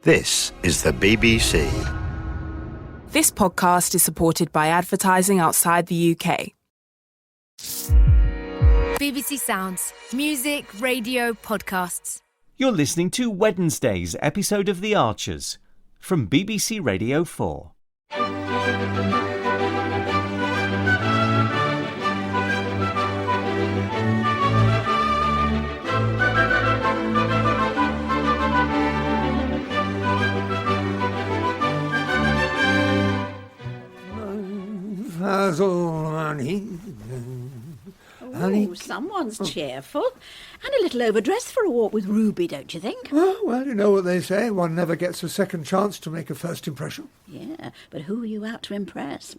This is the BBC. This podcast is supported by advertising outside the UK. BBC Sounds. Music, radio, podcasts. You're listening to Wednesday's episode of The Archers from BBC Radio 4. Oh, someone's cheerful. And a little overdressed for a walk with Ruby, don't you think? Oh, well, you know what they say. One never gets a second chance to make a first impression. Yeah, but who are you out to impress?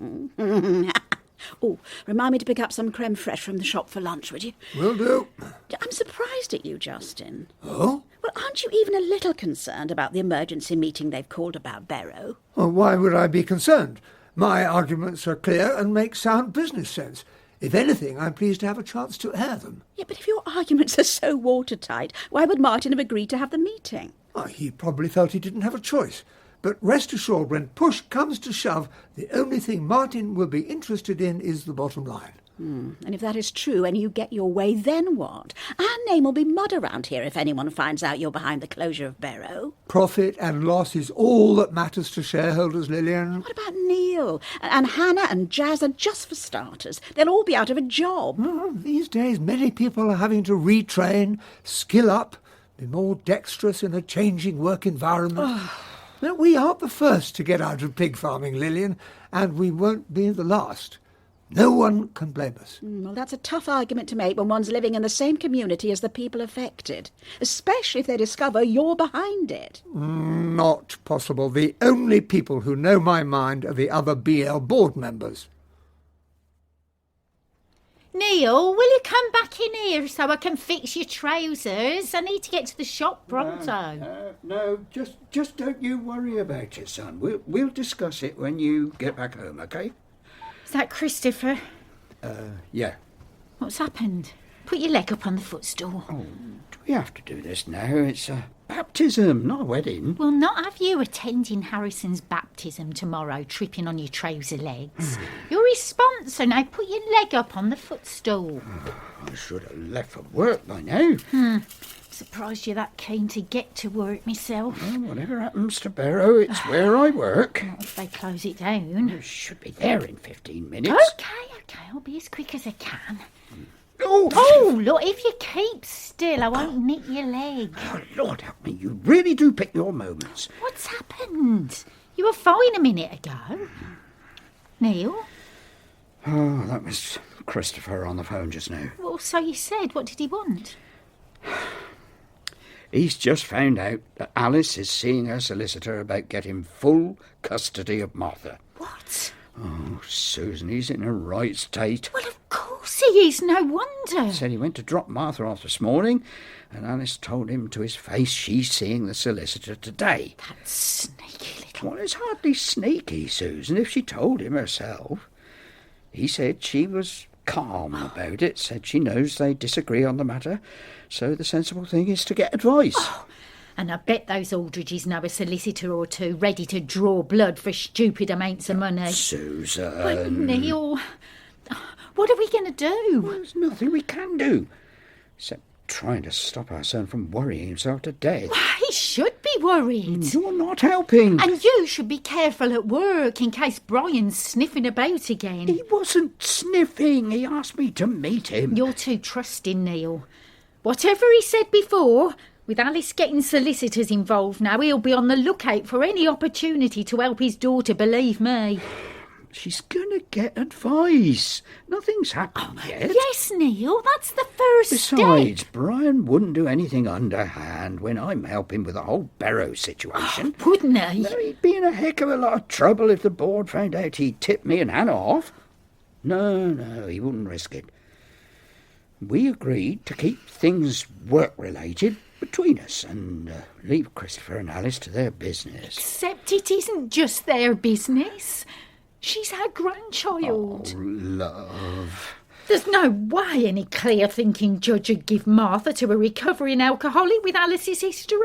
Oh, remind me to pick up some creme fraiche from the shop for lunch, would you? Will do. I'm surprised at you, Justin. Oh? Well, aren't you even a little concerned about the emergency meeting they've called about Barrow? Well, why would I be concerned? My arguments are clear and make sound business sense. If anything, I'm pleased to have a chance to air them. Yeah, but if your arguments are so watertight, why would Martin have agreed to have the meeting? Oh, he probably felt he didn't have a choice. But rest assured, when push comes to shove, the only thing Martin will be interested in is the bottom line. And if that is true and you get your way, then what? Our name will be mud around here if anyone finds out you're behind the closure of Barrow. Profit and loss is all that matters to shareholders, Lillian. What about Neil? And Hannah and Jazz, and just for starters, they'll all be out of a job. These days, many people are having to retrain, skill up, be more dexterous in a changing work environment. Now, we aren't the first to get out of pig farming, Lillian, and we won't be the last. No one can blame us. Well, that's a tough argument to make when one's living in the same community as the people affected, especially if they discover you're behind it. Not possible. The only people who know my mind are the other BL board members. Neil, will you come back in here so I can fix your trousers? I need to get to the shop pronto. No, just don't you worry about it, son. We'll discuss it when you get back home, OK? Is that Christopher? Yeah. What's happened? Put your leg up on the footstool. Oh, do we have to do this now? It's a baptism, not a wedding. We'll not have you attending Harrison's baptism tomorrow, tripping on your trouser legs. You're his sponsor, now put your leg up on the footstool. I should have left for work by now. Surprised you're that keen to get to work myself. Well, whatever happens to Barrow, it's where I work. Not if they close it down. You should be there in 15 minutes. OK, I'll be as quick as I can. Oh, Look, if you keep still, I won't nick your leg. Oh, Lord help me, you really do pick your moments. What's happened? You were fine a minute ago. Neil? Oh, that was Christopher on the phone just now. Well, so you said. What did he want? He's just found out that Alice is seeing her solicitor about getting full custody of Martha. What? Oh, Susan, he's in a right state. Well, of course he is, no wonder. Said he went to drop Martha off this morning, and Alice told him to his face she's seeing the solicitor today. That sneaky little... Well, it's hardly sneaky, Susan, if she told him herself. He said she was calm about it, said she knows they disagree on the matter, so the sensible thing is to get advice. And I bet those Aldridges know a solicitor or two ready to draw blood for stupid amounts of money. Susan... But Neil, what are we going to do? Well, there's nothing we can do, except trying to stop our son from worrying himself to death. He should be worried. You're not helping. And you should be careful at work in case Brian's sniffing about again. He wasn't sniffing. He asked me to meet him. You're too trusting, Neil. Whatever he said before, with Alice getting solicitors involved now, he'll be on the lookout for any opportunity to help his daughter, believe me. She's going to get advice. Nothing's happened yet. Yes, Neil, that's the first Besides, step. Brian wouldn't do anything underhand when I'm helping with the whole Barrow situation. Wouldn't he? No, he'd be in a heck of a lot of trouble if the board found out he'd tipped me and Hannah off. No, he wouldn't risk it. We agreed to keep things work-related between us and leave Christopher and Alice to their business. Except it isn't just their business. She's our grandchild. Oh, love. There's no way any clear-thinking judge would give Martha to a recovering alcoholic with Alice's history.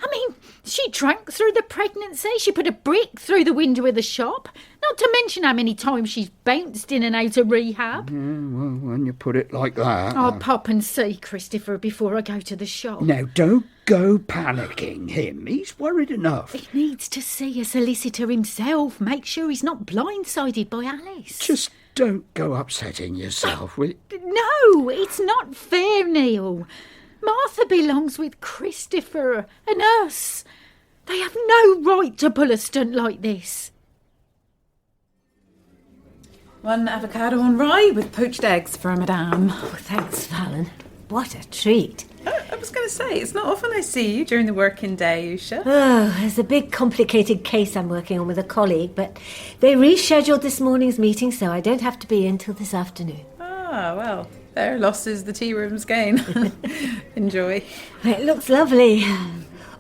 I mean, she drank through the pregnancy. She put a brick through the window of the shop. Not to mention how many times she's bounced in and out of rehab. Well, when you put it like that... I'll pop and see Christopher before I go to the shop. Now, don't go panicking him. He's worried enough. He needs to see a solicitor himself. Make sure he's not blindsided by Alice. Just don't go upsetting yourself, will you? No, it's not fair, Neil. Martha belongs with Christopher and us. They have no right to pull a stunt like this. One avocado on rye with poached eggs for Madame. Oh, thanks, Fallon. What a treat. I was going to say, it's not often I see you during the working day, Usha. Oh, there's a big complicated case I'm working on with a colleague, but they rescheduled this morning's meeting, so I don't have to be in till this afternoon. Ah, well, their loss is the tea room's gain. Enjoy. It looks lovely.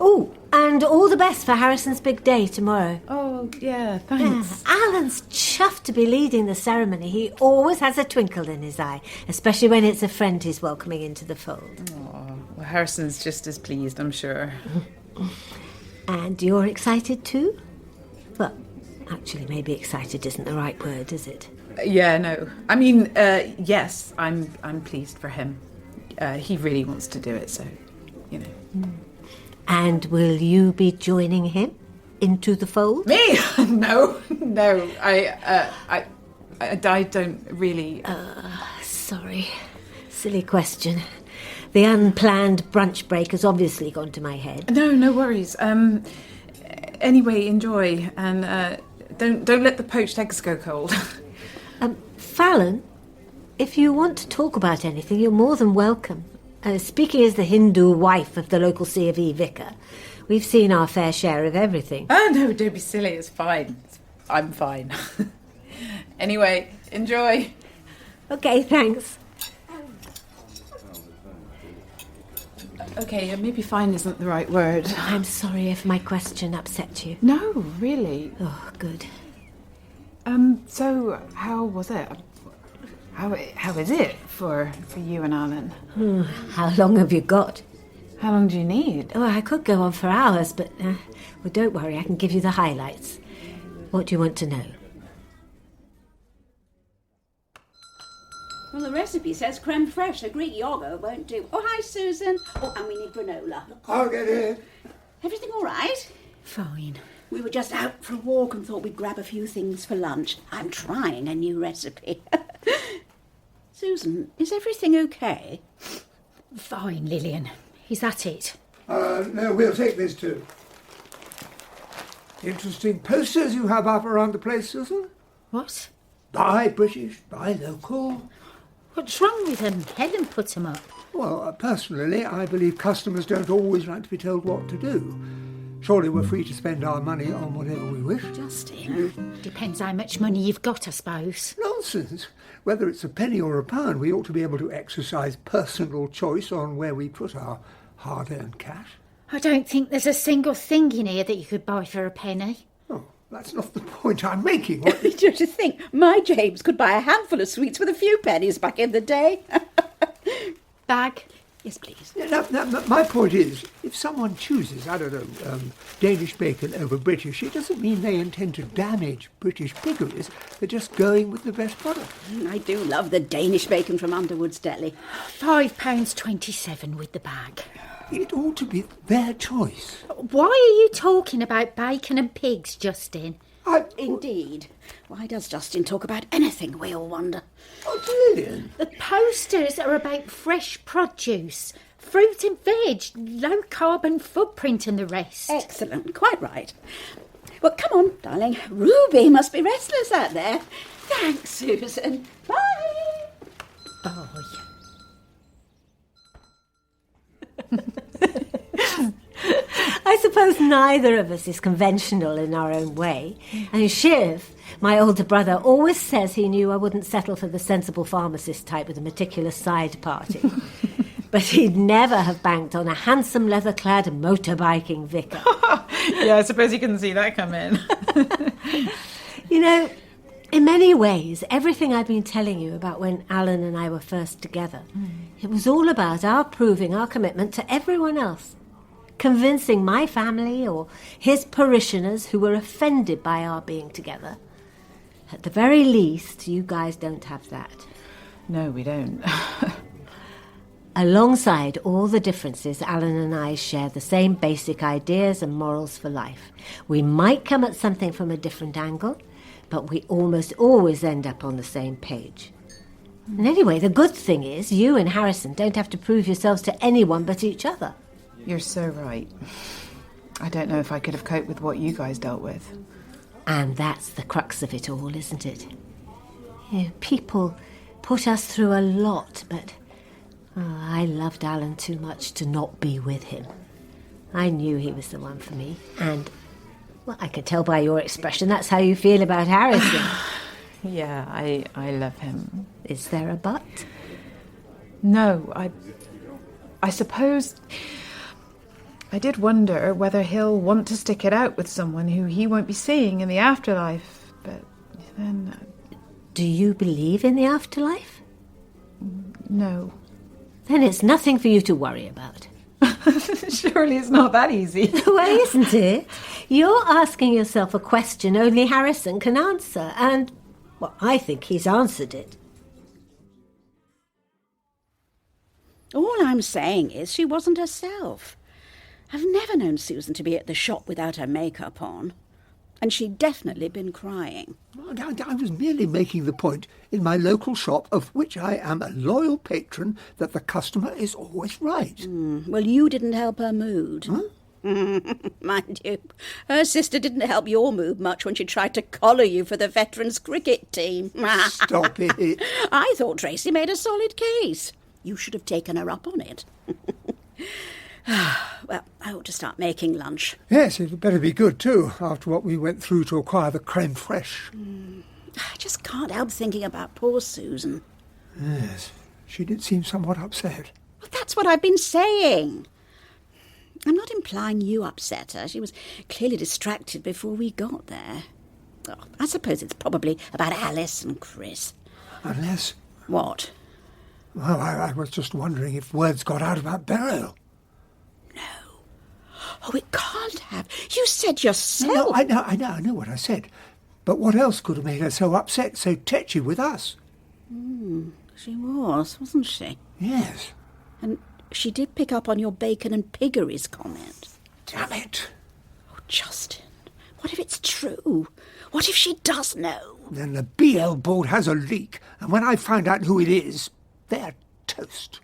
Oh, and all the best for Harrison's big day tomorrow. Oh, yeah, thanks. Alan's chuffed to be leading the ceremony. He always has a twinkle in his eye, especially when it's a friend he's welcoming into the fold. Oh, well, Harrison's just as pleased, I'm sure. And you're excited too? Well, actually, maybe excited isn't the right word, is it? Yeah, no. I mean, yes, I'm pleased for him. He really wants to do it, so, you know. And will you be joining him into the fold? Me? No. I don't really... Sorry. Silly question. The unplanned brunch break has obviously gone to my head. No worries. Anyway, enjoy, and don't let the poached eggs go cold. Fallon, if you want to talk about anything, you're more than welcome. Speaking as the Hindu wife of the local C of E vicar, we've seen our fair share of everything. Oh, no, don't be silly. It's fine. I'm fine. Anyway, enjoy. OK, thanks. OK, maybe fine isn't the right word. I'm sorry if my question upset you. No, really. Oh, good. So, how was it? How is it for you and Alan? How long have you got? How long do you need? Oh, I could go on for hours, but well, don't worry, I can give you the highlights. What do you want to know? Well, the recipe says creme fraiche, so Greek yogurt won't do. Oh, hi, Susan. Oh, and we need granola. I'll get it. Everything all right? Fine. We were just out for a walk and thought we'd grab a few things for lunch. I'm trying a new recipe. Susan, is everything okay? Fine, Lillian. Is that it? No, we'll take this too. Interesting posters you have up around the place, Susan. What? Buy British, buy local. What's wrong with them? Helen put them up. Well, personally, I believe customers don't always like to be told what to do. Surely we're free to spend our money on whatever we wish. Justin. Depends how much money you've got, I suppose. Nonsense. Whether it's a penny or a pound, we ought to be able to exercise personal choice on where we put our hard-earned cash. I don't think there's a single thing in here that you could buy for a penny. Oh, that's not the point I'm making. Don't you think my James could buy a handful of sweets with a few pennies back in the day? Bag? Yes, please. Now, my point is, if someone chooses, I don't know, Danish bacon over British, it doesn't mean they intend to damage British piggeries. They're just going with the best product. I do love the Danish bacon from Underwood's Deli. £5.27 with the bag. It ought to be their choice. Why are you talking about bacon and pigs, Justin? Indeed. Why does Justin talk about anything, we all wonder? Oh, Lillian. The posters are about fresh produce, fruit and veg, low carbon footprint and the rest. Excellent, quite right. Well, come on, darling. Ruby must be restless out there. Thanks, Susan. Bye. Bye. I suppose neither of us is conventional in our own way. And Shiv, my older brother, always says he knew I wouldn't settle for the sensible pharmacist type with a meticulous side party. But he'd never have banked on a handsome leather-clad motorbiking vicar. Yeah, I suppose you couldn't see that come in. You know, in many ways, everything I've been telling you about when Alan and I were first together, it was all about our proving our commitment to everyone else. convincing my family or his parishioners who were offended by our being together. At the very least, you guys don't have that. No, we don't. Alongside all the differences, Alan and I share the same basic ideas and morals for life. We might come at something from a different angle, but we almost always end up on the same page. And anyway, the good thing is you and Harrison don't have to prove yourselves to anyone but each other. You're so right. I don't know if I could have coped with what you guys dealt with. And that's the crux of it all, isn't it? You know, people put us through a lot, but I loved Alan too much to not be with him. I knew he was the one for me, and, well, I can tell by your expression that's how you feel about Harrison. Yeah, I love him. Is there a but? No, I suppose I did wonder whether he'll want to stick it out with someone who he won't be seeing in the afterlife, but then... Do you believe in the afterlife? No. Then it's nothing for you to worry about. Surely it's not that easy. Well, isn't it? You're asking yourself a question only Harrison can answer, and, well, I think he's answered it. All I'm saying is she wasn't herself. I've never known Susan to be at the shop without her makeup on. And she'd definitely been crying. I was merely making the point in my local shop, of which I am a loyal patron, that the customer is always right. Well, you didn't help her mood. Huh? Mind you, her sister didn't help your mood much when she tried to collar you for the veterans cricket team. Stop it. I thought Tracy made a solid case. You should have taken her up on it. Well, I ought to start making lunch. Yes, it better be good too, after what we went through to acquire the creme fraiche. I just can't help thinking about poor Susan. Yes, she did seem somewhat upset. Well, that's what I've been saying. I'm not implying you upset her. She was clearly distracted before we got there. Oh, I suppose it's probably about Alice and Chris. Unless... What? Well, I was just wondering if words got out about burial. Oh, it can't have. You said yourself. No, I know what I said. But what else could have made her so upset, so tetchy with us? She was, wasn't she? Yes. And she did pick up on your bacon and piggeries comment. Damn it. Oh, Justin, what if it's true? What if she does know? Then the BL board has a leak, and when I find out who it is, they're toast.